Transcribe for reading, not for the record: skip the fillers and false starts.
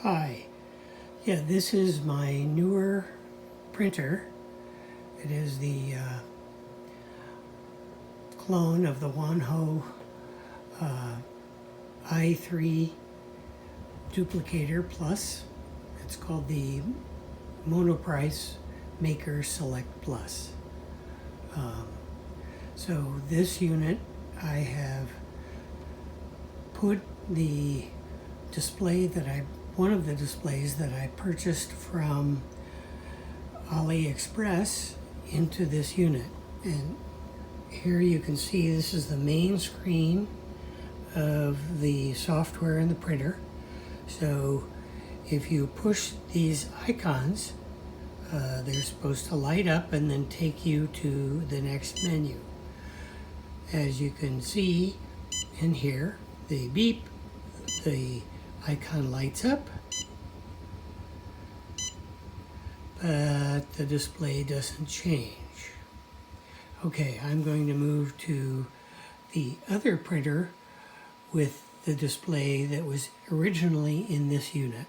Hi. Yeah, this is my newer printer. It is the clone of the Wanhao i3 Duplicator Plus. It's called the Monoprice Maker Select Plus. So this unit, I have put the display one of the displays that I purchased from AliExpress into this unit. And here you can see this is the main screen of the software in the printer. So if you push these icons, they're supposed to light up and then take you to the next menu. As you can see in here, the beep, the icon lights up, but the display doesn't change. Okay, I'm going to move to the other printer with the display that was originally in this unit.